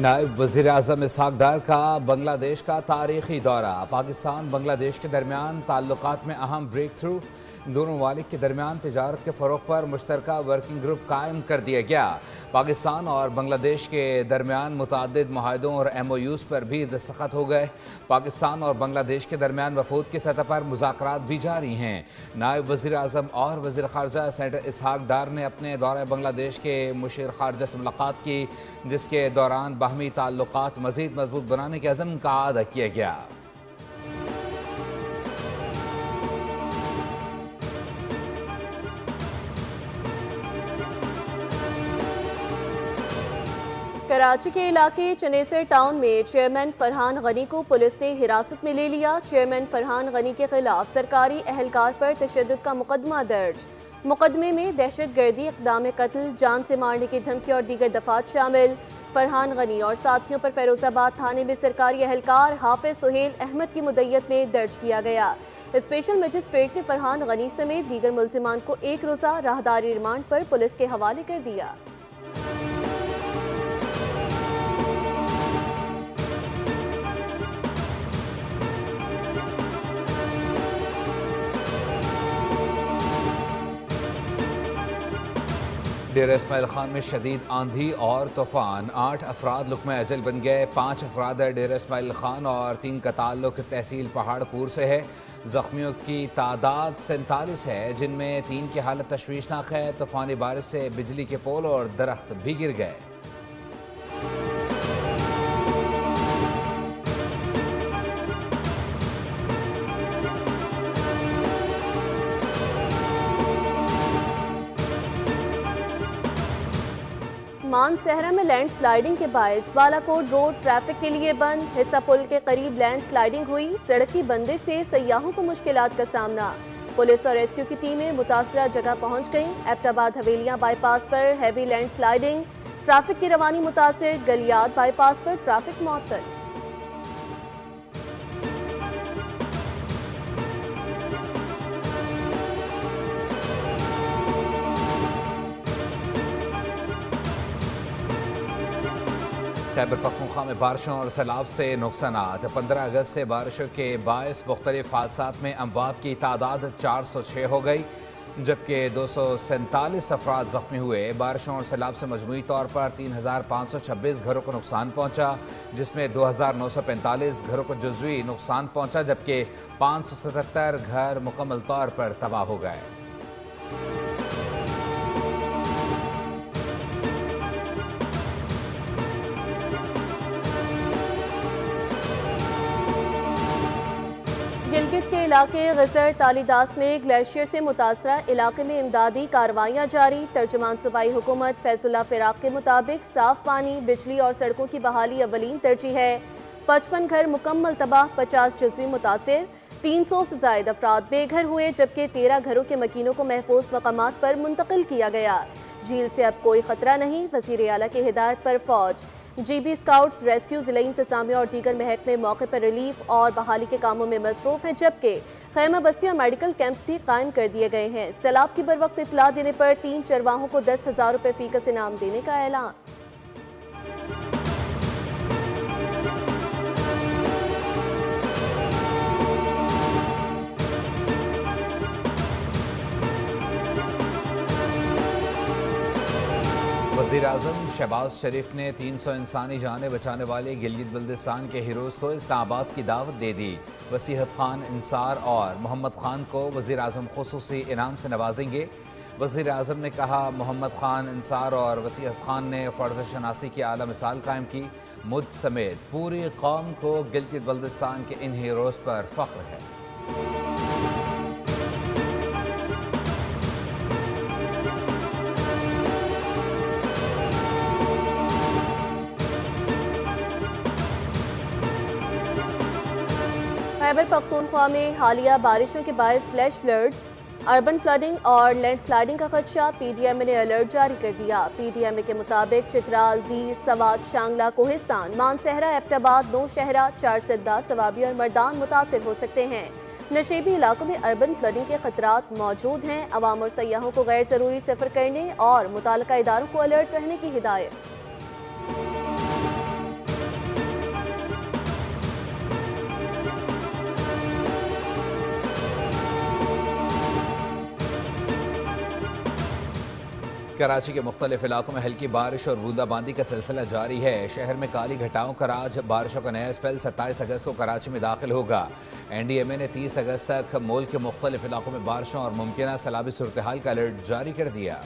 नायब वज़ीर आज़म इसहाक डार का बांग्लादेश का तारीखी दौरा। पाकिस्तान बांग्लादेश के दरमियान ताल्लुकात में अहम ब्रेक थ्रू। दोनों ममालिक के दरमियान तिजारत के फ़रोग़ पर मुश्तरका वर्किंग ग्रुप कायम कर दिया गया। पाकिस्तान और बांग्लादेश के दरमियान मुतअद्दिद मुआहदों और MOUs पर भी दस्तखत हो गए। पाकिस्तान और बांग्लादेश के दरमियान वफूद की सतह पर मुज़ाकरात भी जारी हैं। नायब वज़ीर आज़म और वज़ीर ख़ारजा सेनेटर इसहाक डार ने अपने दौरे बांग्लादेश के मुशीर ख़ारजा से मुलाकात की, जिसके दौरान बाहमी ताल्लुकात मज़ीद मजबूत बनाने के अज़म का अदा किया गया। कराची के इलाके चनेसर टाउन में चेयरमैन फरहान गनी को पुलिस ने हिरासत में ले लिया। चेयरमैन फरहान गनी के खिलाफ सरकारी एहलकार पर तशद्दुद का मुकदमा दर्ज। मुकदमे में दहशत गर्दी, इक़दाम कत्ल, जान से मारने की धमकी और दीगर दफात शामिल। फरहान गनी और साथियों पर फैरोजाबाद थाने में सरकारी एहलकार हाफिज सुहेल अहमद की मुद्दत में दर्ज किया गया। स्पेशल मजिस्ट्रेट ने फरहान गनी समेत दीगर मुल्जिमान को एक रोज़ा राहदारी रिमांड पर पुलिस के हवाले कर दिया। डेरा इस्माइल खान में शदीद आंधी और तूफान, 8 अफराद लुक़्मे अजल बन गए। 5 अफराद डेरा इस्माइल खान और 3 का ताल्लुक तहसील पहाड़पुर से है। ज़ख्मियों की तादाद 47 है, जिनमें 3 की हालत तशवीशनाक है। तूफ़ानी बारिश से बिजली के पोल और दरख्त भी गिर गए। मानसहरा में लैंड स्लाइडिंग के बायस बालाकोट रोड ट्रैफिक के लिए बंद। हिस्सा पुल के करीब लैंड स्लाइडिंग हुई। सड़क की बंदिश से सयाहों को मुश्किलात का सामना। पुलिस और रेस्क्यू की टीमें मुतासरा जगह पहुंच गईं। एबटाबाद हवेलियां बाईपास पर हैवी लैंड स्लाइडिंग, ट्रैफिक की रवानी मुतासिर। गलियात बाईपास पर ट्रैफिक मुअत्तल। खैबर पख्तूनख्वा में बारिशों और सैलाब से नुकसानात। 15 अगस्त से बारिशों के बायस मुख्तलिफ हादसात में अमवात की तादाद 406 हो गई, जबकि 247 अफराद जख्मी हुए। बारिशों और सैलाब से मजमूई तौर पर 3526 घरों को नुकसान पहुँचा, जिसमें 2945 घरों को जुज़वी नुकसान पहुँचा, जबकि 577 घर मुकम्मल तौर पर तबाह हो गए। गिलगित के इलाके गजर तालीदास में ग्लेशियर से मुतासरा इलाके में इमदादी कार्रवाइयाँ जारी। तर्जुमान सूबाई हुकूमत फैजुल्ला फिराक के मुताबिक साफ पानी, बिजली और सड़कों की बहाली अवलीन तरजीह है। 55 घर मुकम्मल तबाह, 50 जुज़वी मुतासिर। 300 से ज़ायद अफराद बेघर हुए, जबकि 13 घरों के मकीनों को महफूज मकामात पर मुंतकिल किया गया। झील से अब कोई खतरा नहीं। वज़ीर आला की हिदायत पर फौज, GB स्काउट्स, रेस्क्यू, जिला इंतजामिया और दीगर महकमे मौके पर रिलीफ और बहाली के कामों में मसरूफ हैं, जबकि खैमा बस्ती और मेडिकल कैंप्स भी कायम कर दिए गए हैं। सैलाब की बरवक्त इतला देने पर 3 चरवाहों को 10,000 रुपये फीकस इनाम देने का ऐलान। वज़ीर आज़म शहबाज शरीफ ने 300 इंसानी जानें बचाने वाले गिलगित बल्दिस्तान के हीरोज़ को इस्लामाबाद की दावत दे दी। वसीहत खान इंसार और मोहम्मद खान को वज़ीर आज़म खुसूसी इनाम से नवाजेंगे। वज़ीर आज़म ने कहा, मोहम्मद खान इंसार और वसीहत खान ने फ़र्ज़ शनासी की आला मिसाल कायम की। मुझ समेत पूरी कौम को गिलगित बल्दिस्तान के इन हीरोज़ पर फ़ख्र है। खैबर पख्तूनख्वा में हालिया बारिशों के बायस फ्लैश फ्लड्स, अर्बन फ्लडिंग और लैंडस्लाइडिंग का खदशा। PDMA ने अलर्ट जारी कर दिया। PDMA के मुताबिक चित्राल, दीर, सवात, शांगला, कोहिस्तान, मानसहरा, एबटाबाद, नौशहरा, चारसद्दा, सवाबी और मर्दान मुतासिर हो सकते हैं। नशेबी इलाकों में अर्बन फ्लडिंग के खतरात मौजूद हैं। अवाम और सयाहों को गैर ज़रूरी सफ़र करने और मुताल्लिका इदारों को अलर्ट रहने की हिदायत। कराची के मुख्तलिफ इलाकों में हल्की बारिश और बूंदाबांदी का सिलसिला जारी है। शहर में काली घटाओं का राज। बारिशों का नया स्पेल 27 अगस्त को कराची में दाखिल होगा। NDMA ने 30 अगस्त तक मुल्क के मुख्तलिफ इलाकों में बारिशों और मुमकिन सैलाबी सूरत हाल का अलर्ट जारी कर दिया।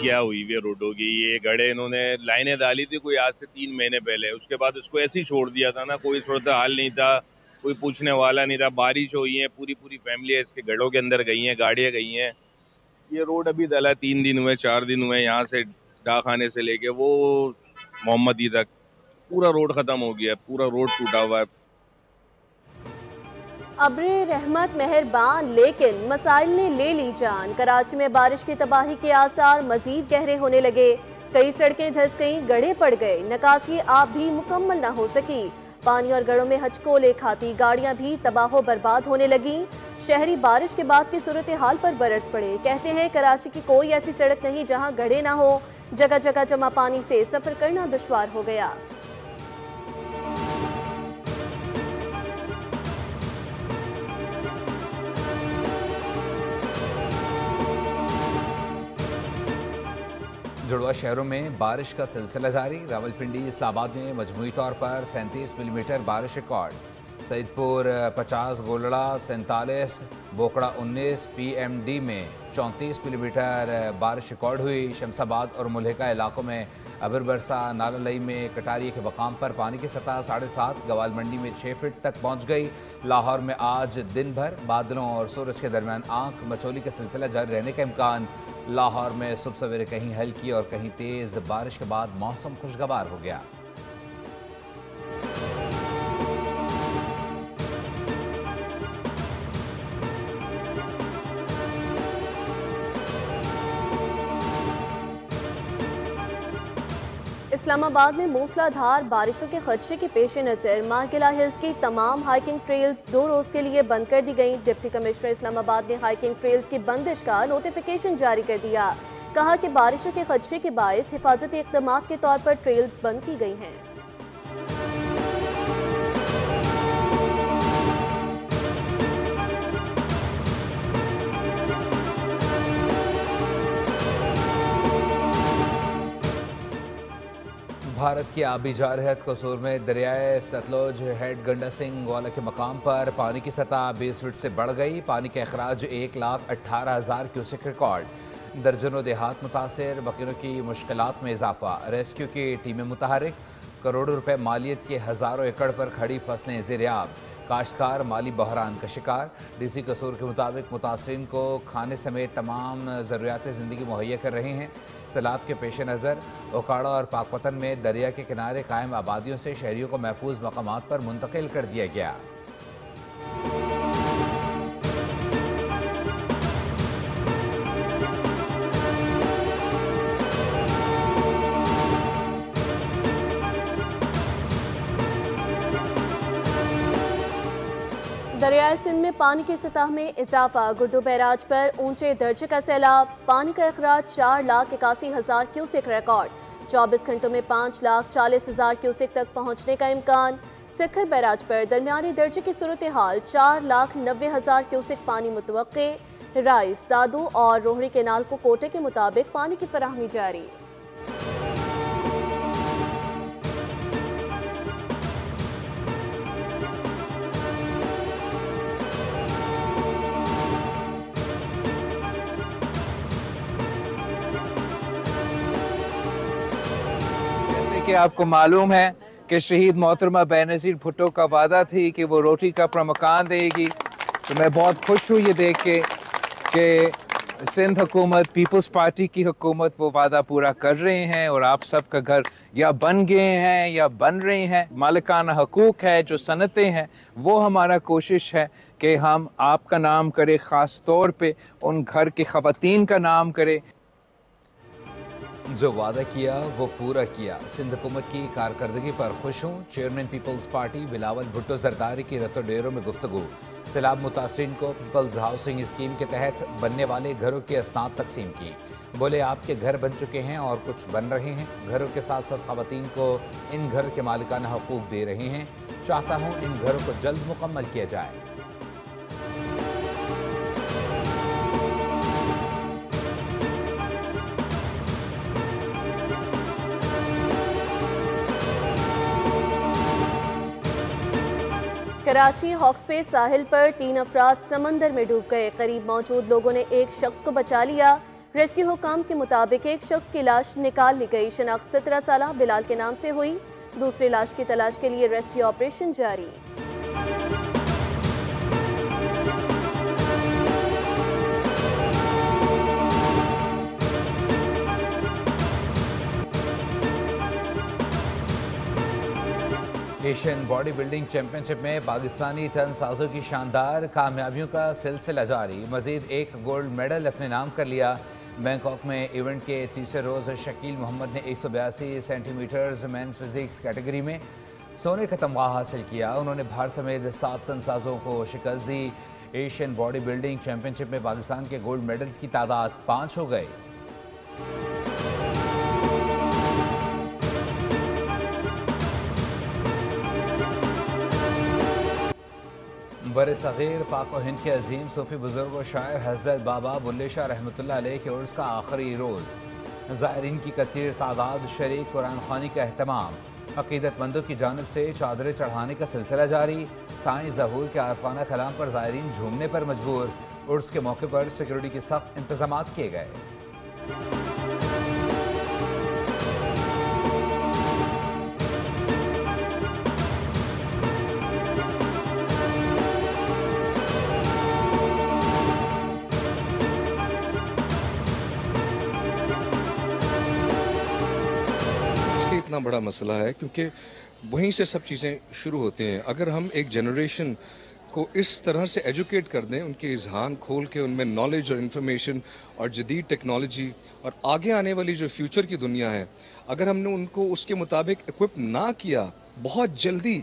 क्या हुई हुई रोडों की, ये गड्ढे इन्होंने लाइनें डाली थी कोई आज से 3 महीने पहले, उसके बाद इसको ऐसे ही छोड़ दिया था ना, कोई सूरत हाल नहीं था, कोई पूछने वाला नहीं था। बारिश हुई है, पूरी पूरी फैमिली इसके गड्ढों के अंदर गई हैं, गाड़ियां गई हैं। ये रोड अभी डला 3 दिन हुए 4 दिन हुए, यहाँ से डाखाने से लेके वो मोहम्मदी तक पूरा रोड खत्म हो गया, पूरा रोड टूटा हुआ है। अब्रे रहमत मेहरबान लेकिन मसाइल ने ले ली जान। कराची में बारिश की तबाही के आसार मजीद गहरे होने लगे। कई सड़कें धंस गईं, गड्ढे पड़ गए, निकासी आप भी मुकम्मल न हो सकी। पानी और गढ़ों में हचकोले खाती गाड़ियां भी तबाह बर्बाद होने लगी। शहरी बारिश के बाद की सूरत हाल पर बरस पड़े। कहते हैं कराची की कोई ऐसी सड़क नहीं जहां गड्ढे ना हो। जगह जगह जमा पानी से सफर करना दुश्वार हो गया। जुड़वा शहरों में बारिश का सिलसिला जारी। रावलपिंडी इस्लामाबाद में मजमूई तौर पर 37 मिलीमीटर बारिश रिकॉर्ड। सईदपुर 50, गोलड़ा 47, बोकड़ा 19, PMD में 34 मिलीमीटर बारिश रिकॉर्ड हुई। शमसाबाद और मुल्हिका इलाकों में अबर बरसा। नाला लई में कटारिया के मकाम पर पानी की सतह 7.5, गवाल मंडी में 6 फीट तक पहुँच गई। लाहौर में आज दिन भर बादलों और सूरज के दरमियान आंख मचोली का सिलसिला जारी रहने का इम्कान। लाहौर में सुबह सवेरे कहीं हल्की और कहीं तेज बारिश के बाद मौसम खुशगवार हो गया। इस्लामाबाद में मूसलाधार बारिशों के खदशे के पेश नज़र मार्गिला हिल्स की तमाम हाइकिंग ट्रेल्स 2 रोज़ के लिए बंद कर दी गई। डिप्टी कमिश्नर इस्लामाबाद ने हाइकिंग ट्रेल्स की बंदिश का नोटिफिकेशन जारी कर दिया। कहा कि बारिशों के खदशे के बायस हिफाजती इक़दामात के तौर पर ट्रेल्स बंद की गई हैं। भारत की आबी जारहत कसूर में दरियाए सतलुज हेड गंडा सिंह वाला के मकाम पर पानी की सतह 20 फीट से बढ़ गई। पानी के अखराज 1,18,000 क्यूसेक रिकॉर्ड। दर्जनों देहात मुतासर, वकीलों की मुश्किलात में इजाफा। रेस्क्यू की टीमें मुतहरिक। करोड़ों रुपए मालियत के हज़ारों एकड़ पर खड़ी फसलें ज़ेरियाब। काश्तकार माली बहरान का शिकार। DC कसूर के मुताबिक मुतासरीन को खाने समेत तमाम ज़रूरियात ज़िंदगी मुहैया कर रहे हैं। सैलाब के पेश नज़र ओकाड़ा और पाकपतन में दरिया के किनारे कायम आबादियों से शहरियों को महफूज मकामात पर मुंतकिल कर दिया गया। दरियाए सिंध में पानी की सतह में इजाफा। गुड्डू बैराज पर ऊंचे दर्जे का सैलाब। पानी का अखराज 4,81,000 क्यूसेक रिकॉर्ड। 24 घंटों में 5,40,000 क्यूसेक तक पहुंचने का इम्कान। सिखर बैराज पर दरमियानी दर्जे की सूरत हाल 4,90,000 क्यूसेक पानी मुतवक्के। राइस, दादू और रोहड़ी केनाल को कोटे के मुताबिक पानी की फराहमी जारी। कि आपको मालूम है कि शहीद मोहतरमा बेनज़ीर भुट्टो का वादा थी कि वो रोटी का अपना मकान देगी। तो मैं बहुत खुश हूँ ये देख के कि सिंध हुकूमत, पीपल्स पार्टी की हुकूमत वो वादा पूरा कर रहे हैं और आप सबका घर या बन गए हैं या बन रहे हैं। मालिकाना हकूक है, जो सनतें हैं, वो हमारा कोशिश है कि हम आपका नाम करें, ख़ास तौर पे उन घर की ख़वातीन का नाम करें। जो वादा किया वो पूरा किया। सिंध हुकूमत की कारकर्दगी पर खुश हूँ। चेयरमैन पीपल्स पार्टी बिलावल भुट्टो जरदारी की रतो डेरों में गुफ्तगू। सैलाब मुतासरीन को पीपल्स हाउसिंग स्कीम के तहत बनने वाले घरों की असनाद तकसीम की। बोले आपके घर बन चुके हैं और कुछ बन रहे हैं। घरों के साथ साथ खवातीन को इन घर के मालिकाना हकूक दे रहे हैं। चाहता हूं इन घरों को जल्द मुकम्मल किया जाए। कराची हॉक्सपे साहिल पर 3 अफराद समंदर में डूब गए। करीब मौजूद लोगों ने एक शख्स को बचा लिया। रेस्क्यू हुकाम के मुताबिक एक शख्स की लाश निकाल ली गई। शनाख्त 17 साल बिलाल के नाम से हुई। दूसरी लाश की तलाश के लिए रेस्क्यू ऑपरेशन जारी। एशियन बॉडी बिल्डिंग चैंपियनशिप में पाकिस्तानी तनसाजों की शानदार कामयाबियों का सिलसिला जारी। मजीद एक गोल्ड मेडल अपने नाम कर लिया। बैंकॉक में इवेंट के तीसरे रोज़ शकील मोहम्मद ने 182 सेंटीमीटर्स मेंस फिजिक्स कैटेगरी में सोने का तमगा हासिल किया। उन्होंने भारत समेत 7 तनसाजों को शिकस्त दी। एशियन बॉडी बिल्डिंग चैंपियनशिप में पाकिस्तान के गोल्ड मेडल्स की तादाद 5 हो गई। बर सग़ीर पाक व हिंद के अजीम सूफ़ी बुज़ुर्ग व शायर हज़रत बाबा बुल्ले शाह रहमतुल्लाह अलैह के उर्स का आखिरी रोज़। ज़ायरीन की कसीर तादाद, शरीक कुरान ख़वानी का अहतमाम। अक़ीदतमंदों की जानिब से चादरें चढ़ाने का सिलसिला जारी। साईं ज़हूर के आरफाना कलाम पर ज़ायरीन झूमने पर मजबूर। उर्स के मौके पर सिक्योरिटी के सख्त इंतज़ाम किए गए। इतना बड़ा मसला है क्योंकि वहीं से सब चीज़ें शुरू होती हैं। अगर हम एक जनरेशन को इस तरह से एजुकेट कर दें, उनके इज़हान खोल के उनमें नॉलेज और इन्फॉर्मेशन और जदीद टेक्नोलॉजी और आगे आने वाली जो फ्यूचर की दुनिया है, अगर हमने उनको उसके मुताबिक इक्विप ना किया बहुत जल्दी,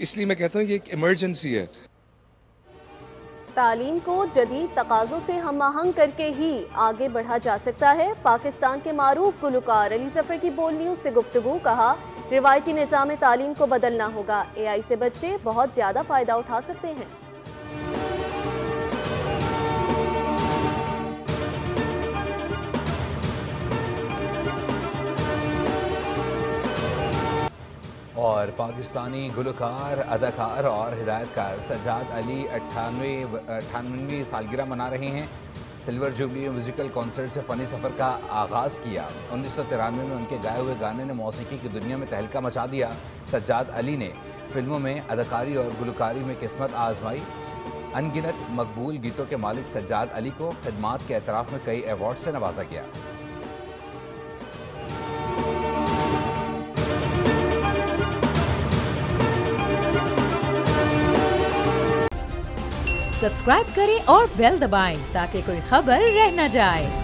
इसलिए मैं कहता हूँ ये एक इमरजेंसी है। तालीम को जदीद तकाज़ों से हम आहंग करके ही आगे बढ़ा जा सकता है। पाकिस्तान के मारूफ गुलकार अली जफर की बोल न्यूज़ से गुफ्तगू। कहा, रिवायती निज़ाम तालीम को बदलना होगा। AI से बच्चे बहुत ज़्यादा फ़ायदा उठा सकते हैं। और पाकिस्तानी गुलकार, अदाकार और हिदायतकार सज्जाद अली 98वीं सालगिरह मना रहे हैं। सिल्वर जुबली म्यूजिकल कॉन्सर्ट से फ़नी सफ़र का आगाज़ किया। 1993 में उनके गाए हुए गाने ने मौसीकी की दुनिया में तहलका मचा दिया। सज्जाद अली ने फिल्मों में अदाकारी और गुलकारी में किस्मत आजमाई। अनगिनत मकबूल गीतों के मालिक सज्जाद अली को खिदमात के एतराफ़ में कई अवार्ड से नवाजा गया। सब्सक्राइब करें और बेल दबाएं ताकि कोई खबर रह न जाए।